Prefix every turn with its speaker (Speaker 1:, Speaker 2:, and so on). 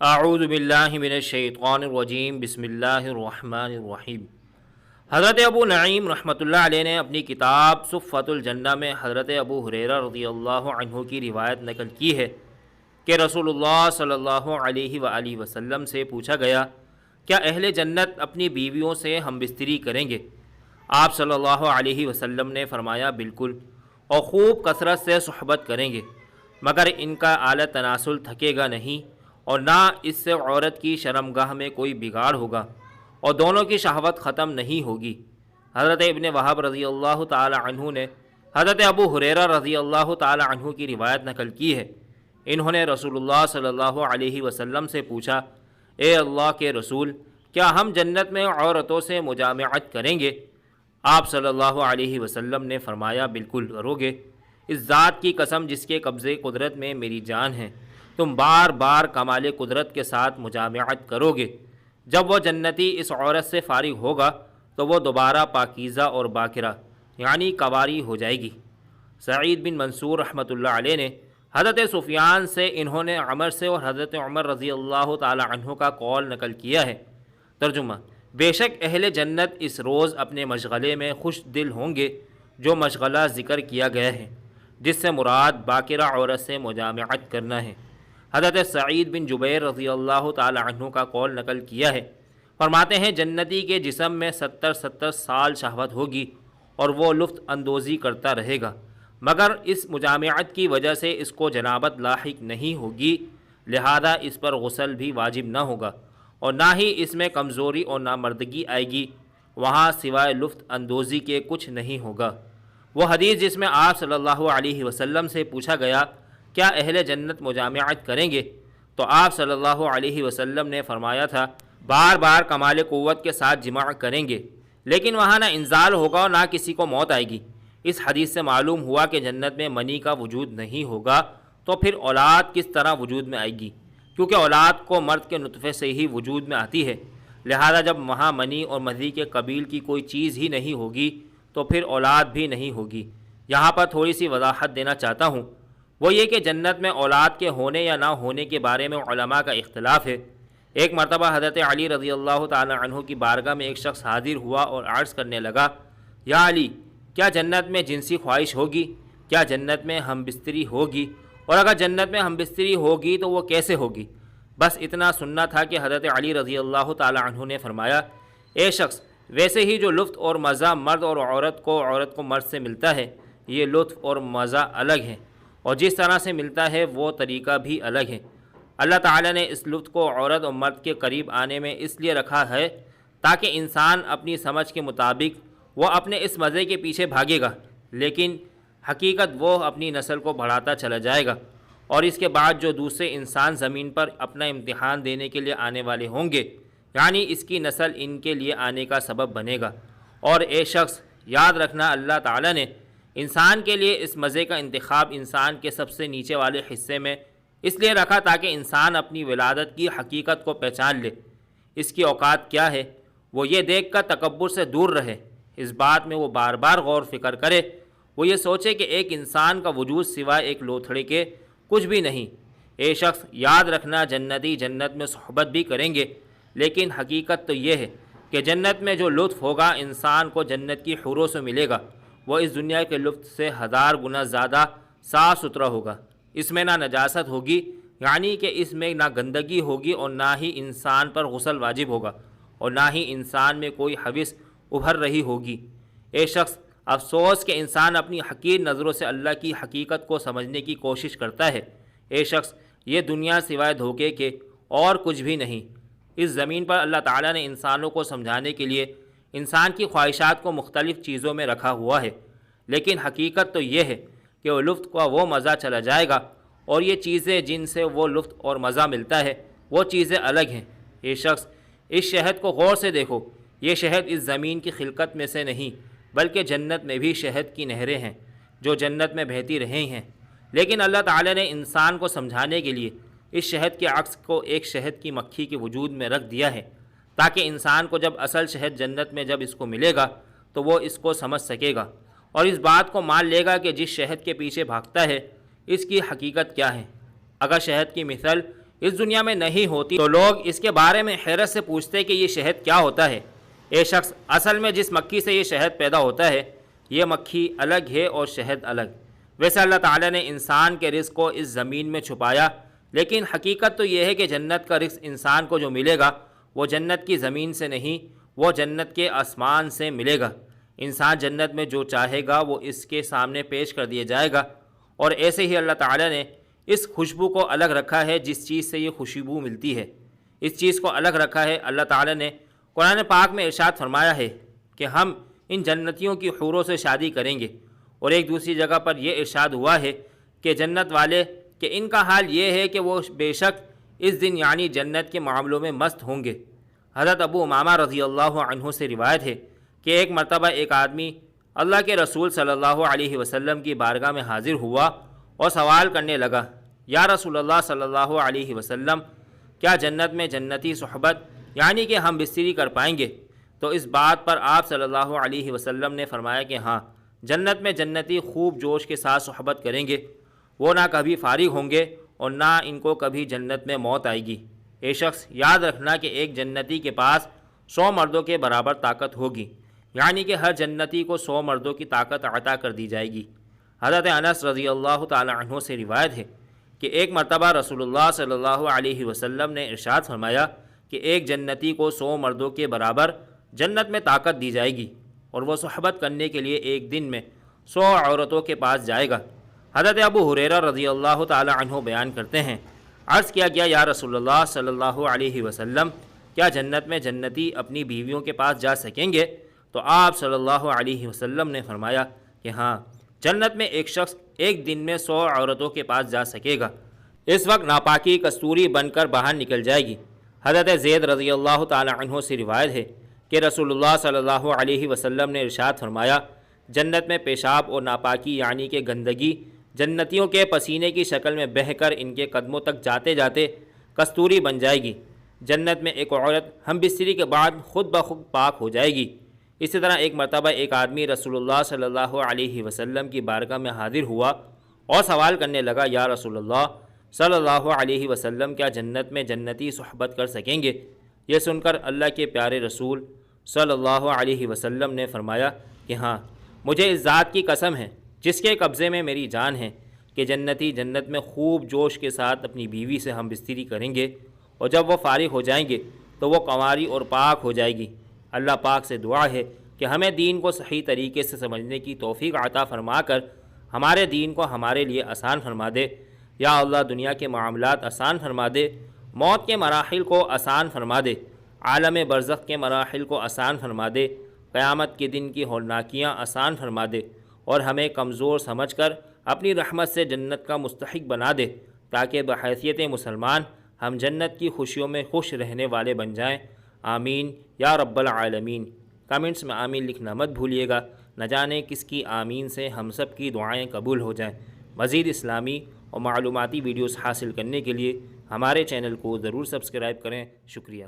Speaker 1: اعوذ باللہ من الشیطان الرجیم بسم اللہ الرحمن الرحیم۔ حضرت ابو نعیم رحمۃ اللہ علیہ نے اپنی کتاب صفۃ الجنہ میں حضرت ابو ہریرہ رضی اللہ عنہ کی روایت نقل کی ہے کہ رسول اللہ صلی اللہ علیہ وآلہ وسلم سے پوچھا گیا، کیا اہل جنت اپنی بیویوں سے ہم بستری کریں گے؟ آپ صلی اللہ علیہ وسلم نے فرمایا، بالکل، اور خوب کثرت سے صحبت کریں گے، مگر ان کا اعلی تناسل تھکے گا نہیں، اور نہ اس سے عورت کی شرمگاہ میں کوئی بگاڑ ہوگا، اور دونوں کی شہوت ختم نہیں ہوگی۔ حضرت ابن وہب رضی اللہ تعالی عنہ نے حضرت ابو ہریرہ رضی اللہ تعالی عنہ کی روایت نقل کی ہے۔ انہوں نے رسول اللہ صلی اللہ علیہ وسلم سے پوچھا، اے اللہ کے رسول، کیا ہم جنت میں عورتوں سے مجامعت کریں گے؟ آپ صلی اللہ علیہ وسلم نے فرمایا، بالکل کرو گے، اس ذات کی قسم جس کے قبضے قدرت میں میری جان ہے، تم بار بار کمال قدرت کے ساتھ مجامعت کرو گے۔ جب وہ جنتی اس عورت سے فارغ ہوگا تو وہ دوبارہ پاکیزہ اور باکرہ یعنی کواری ہو جائے گی۔ سعید بن منصور رحمۃ اللہ علیہ نے حضرت سفیان سے، انہوں نے عمر سے اور حضرت عمر رضی اللہ تعالی عنہ کا قول نقل کیا ہے۔ ترجمہ: بے شک اہل جنت اس روز اپنے مشغلے میں خوش دل ہوں گے جو مشغلہ ذکر کیا گیا ہے، جس سے مراد باکرہ عورت سے مجامعت کرنا ہے۔ حضرت سعید بن جبیر رضی اللہ تعالی عنہ کا قول نقل کیا ہے، فرماتے ہیں، جنتی کے جسم میں 70 سال شہوت ہوگی اور وہ لطف اندوزی کرتا رہے گا، مگر اس مجامعت کی وجہ سے اس کو جنابت لاحق نہیں ہوگی، لہذا اس پر غسل بھی واجب نہ ہوگا، اور نہ ہی اس میں کمزوری اور نامردگی آئے گی، وہاں سوائے لطف اندوزی کے کچھ نہیں ہوگا۔ وہ حدیث جس میں آپ صلی اللہ علیہ وسلم سے پوچھا گیا، کیا اہل جنت مجامعت کریں گے؟ تو آپ صلی اللہ علیہ وسلم نے فرمایا تھا، بار بار کمال قوت کے ساتھ جماع کریں گے، لیکن وہاں نہ انزال ہوگا اور نہ کسی کو موت آئے گی۔ اس حدیث سے معلوم ہوا کہ جنت میں منی کا وجود نہیں ہوگا، تو پھر اولاد کس طرح وجود میں آئے گی؟ کیونکہ اولاد کو مرد کے نطفے سے ہی وجود میں آتی ہے، لہذا جب وہاں منی اور مذی کے قبیل کی کوئی چیز ہی نہیں ہوگی تو پھر اولاد بھی نہیں ہوگی۔ یہاں پر تھوڑی سی وضاحت دینا چاہتا ہوں، وہ یہ کہ جنت میں اولاد کے ہونے یا نہ ہونے کے بارے میں علماء کا اختلاف ہے۔ ایک مرتبہ حضرت علی رضی اللہ تعالی عنہ کی بارگاہ میں ایک شخص حاضر ہوا اور عرض کرنے لگا، یا علی، کیا جنت میں جنسی خواہش ہوگی؟ کیا جنت میں ہم بستری ہوگی؟ اور اگر جنت میں ہم بستری ہوگی تو وہ کیسے ہوگی؟ بس اتنا سننا تھا کہ حضرت علی رضی اللہ تعالی عنہ نے فرمایا، اے شخص، ویسے ہی جو لطف اور مزہ مرد اور عورت کو مرد سے ملتا ہے، یہ لطف اور مزہ الگ ہے، اور جس طرح سے ملتا ہے وہ طریقہ بھی الگ ہے۔ اللہ تعالیٰ نے اس لطف کو عورت اور مرد کے قریب آنے میں اس لیے رکھا ہے تاکہ انسان اپنی سمجھ کے مطابق وہ اپنے اس مزے کے پیچھے بھاگے گا، لیکن حقیقت وہ اپنی نسل کو بڑھاتا چلا جائے گا، اور اس کے بعد جو دوسرے انسان زمین پر اپنا امتحان دینے کے لیے آنے والے ہوں گے، یعنی اس کی نسل ان کے لیے آنے کا سبب بنے گا۔ اور اے شخص، یاد رکھنا، اللہ تعالیٰ نے انسان کے لیے اس مزے کا انتخاب انسان کے سب سے نیچے والے حصے میں اس لیے رکھا تاکہ انسان اپنی ولادت کی حقیقت کو پہچان لے، اس کی اوقات کیا ہے، وہ یہ دیکھ کر تکبر سے دور رہے، اس بات میں وہ بار بار غور فکر کرے، وہ یہ سوچے کہ ایک انسان کا وجود سوائے ایک لوتھڑے کے کچھ بھی نہیں۔ اے شخص، یاد رکھنا، جنتی جنت میں صحبت بھی کریں گے، لیکن حقیقت تو یہ ہے کہ جنت میں جو لطف ہوگا انسان کو جنت کی حوروں سے ملے گا، وہ اس دنیا کے لطف سے 1000 گنا زیادہ صاف ستھرا ہوگا۔ اس میں نہ نجاست ہوگی، یعنی کہ اس میں نہ گندگی ہوگی، اور نہ ہی انسان پر غسل واجب ہوگا، اور نہ ہی انسان میں کوئی حوث ابھر رہی ہوگی۔ اے شخص، افسوس کہ انسان اپنی حقیر نظروں سے اللہ کی حقیقت کو سمجھنے کی کوشش کرتا ہے۔ اے شخص، یہ دنیا سوائے دھوکے کے اور کچھ بھی نہیں۔ اس زمین پر اللہ تعالیٰ نے انسانوں کو سمجھانے کے لیے انسان کی خواہشات کو مختلف چیزوں میں رکھا ہوا ہے، لیکن حقیقت تو یہ ہے کہ وہ لطف کا وہ مزہ چلا جائے گا، اور یہ چیزیں جن سے وہ لطف اور مزہ ملتا ہے وہ چیزیں الگ ہیں۔ یہ شخص، اس شہد کو غور سے دیکھو، یہ شہد اس زمین کی خلقت میں سے نہیں، بلکہ جنت میں بھی شہد کی نہریں ہیں جو جنت میں بہتی رہی ہیں، لیکن اللہ تعالیٰ نے انسان کو سمجھانے کے لیے اس شہد کے عکس کو ایک شہد کی مکھی کے وجود میں رکھ دیا ہے، تاکہ انسان کو جب اصل شہد جنت میں جب اس کو ملے گا تو وہ اس کو سمجھ سکے گا، اور اس بات کو مان لے گا کہ جس شہد کے پیچھے بھاگتا ہے اس کی حقیقت کیا ہے۔ اگر شہد کی مثل اس دنیا میں نہیں ہوتی تو لوگ اس کے بارے میں حیرت سے پوچھتے کہ یہ شہد کیا ہوتا ہے۔ اے شخص، اصل میں جس مکھی سے یہ شہد پیدا ہوتا ہے یہ مکھی الگ ہے اور شہد الگ۔ ویسے اللہ تعالیٰ نے انسان کے رزق کو اس زمین میں چھپایا، لیکن حقیقت تو یہ ہے کہ جنت کا رزق انسان کو جو ملے گا وہ جنت کی زمین سے نہیں، وہ جنت کے آسمان سے ملے گا۔ انسان جنت میں جو چاہے گا وہ اس کے سامنے پیش کر دیا جائے گا، اور ایسے ہی اللہ تعالیٰ نے اس خوشبو کو الگ رکھا ہے جس چیز سے یہ خوشبو ملتی ہے۔ اس چیز کو الگ رکھا ہے۔ اللہ تعالیٰ نے قرآن پاک میں ارشاد فرمایا ہے کہ ہم ان جنتیوں کی حوروں سے شادی کریں گے، اور ایک دوسری جگہ پر یہ ارشاد ہوا ہے کہ جنت والے کہ ان کا حال یہ ہے کہ وہ بے شک اس دن یعنی جنت کے معاملوں میں مست ہوں گے۔ حضرت ابو امامہ رضی اللہ عنہ سے روایت ہے کہ ایک مرتبہ ایک آدمی اللہ کے رسول صلی اللہ علیہ وسلم کی بارگاہ میں حاضر ہوا اور سوال کرنے لگا، یا رسول اللہ صلی اللہ علیہ وسلم، کیا جنت میں جنتی صحبت یعنی کہ ہم بستری کر پائیں گے؟ تو اس بات پر آپ صلی اللہ علیہ وسلم نے فرمایا کہ ہاں، جنت میں جنتی خوب جوش کے ساتھ صحبت کریں گے، وہ نہ کبھی فارغ ہوں گے اور نہ ان کو کبھی جنت میں موت آئے گی۔ اے شخص، یاد رکھنا کہ ایک جنتی کے پاس 100 مردوں کے برابر طاقت ہوگی، یعنی کہ ہر جنتی کو 100 مردوں کی طاقت عطا کر دی جائے گی۔ حضرت انس رضی اللہ تعالی عنہ سے روایت ہے کہ ایک مرتبہ رسول اللہ صلی اللہ علیہ وسلم نے ارشاد فرمایا کہ ایک جنتی کو 100 مردوں کے برابر جنت میں طاقت دی جائے گی، اور وہ صحبت کرنے کے لیے ایک دن میں 100 عورتوں کے پاس جائے گا۔ حضرت ابو ہریرہ رضی اللہ تعالی عنہ بیان کرتے ہیں، عرض کیا گیا، یا رسول اللہ صلی اللہ علیہ وسلم، کیا جنت میں جنتی اپنی بیویوں کے پاس جا سکیں گے؟ تو آپ صلی اللہ علیہ وسلم نے فرمایا کہ ہاں، جنت میں ایک شخص ایک دن میں 100 عورتوں کے پاس جا سکے گا۔ اس وقت ناپاکی کستوری بن کر باہر نکل جائے گی۔ حضرت زید رضی اللہ تعالی عنہ سے روایت ہے کہ رسول اللہ صلی اللہ علیہ وسلم نے ارشاد فرمایا، جنت میں پیشاب اور ناپاکی یعنی کہ گندگی جنتیوں کے پسینے کی شکل میں بہہ کر ان کے قدموں تک جاتے جاتے کستوری بن جائے گی۔ جنت میں ایک عورت ہم بستری کے بعد خود بخود پاک ہو جائے گی۔ اسی طرح ایک مرتبہ ایک آدمی رسول اللہ صلی اللہ علیہ وسلم کی بارگاہ میں حاضر ہوا اور سوال کرنے لگا، یا رسول اللہ صلی اللہ علیہ وسلم، کیا جنت میں جنتی صحبت کر سکیں گے؟ یہ سن کر اللہ کے پیارے رسول صلی اللہ علیہ وسلم نے فرمایا کہ ہاں، مجھے اس ذات کی قسم ہے جس کے قبضے میں میری جان ہے کہ جنتی جنت میں خوب جوش کے ساتھ اپنی بیوی سے ہم بستری کریں گے، اور جب وہ فارغ ہو جائیں گے تو وہ کنواری اور پاک ہو جائے گی۔ اللہ پاک سے دعا ہے کہ ہمیں دین کو صحیح طریقے سے سمجھنے کی توفیق عطا فرما کر ہمارے دین کو ہمارے لیے آسان فرما دے۔ یا اللہ، دنیا کے معاملات آسان فرما دے، موت کے مراحل کو آسان فرما دے، عالم برزخ کے مراحل کو آسان فرما دے، قیامت کے دن کی ہولناکیاں آسان فرما دے، اور ہمیں کمزور سمجھ کر اپنی رحمت سے جنت کا مستحق بنا دے، تاکہ بحیثیت مسلمان ہم جنت کی خوشیوں میں خوش رہنے والے بن جائیں۔ آمین یا رب العالمین۔ کمنٹس میں آمین لکھنا مت بھولیے گا، نہ جانے کس کی آمین سے ہم سب کی دعائیں قبول ہو جائیں۔ مزید اسلامی اور معلوماتی ویڈیوز حاصل کرنے کے لیے ہمارے چینل کو ضرور سبسکرائب کریں۔ شکریہ۔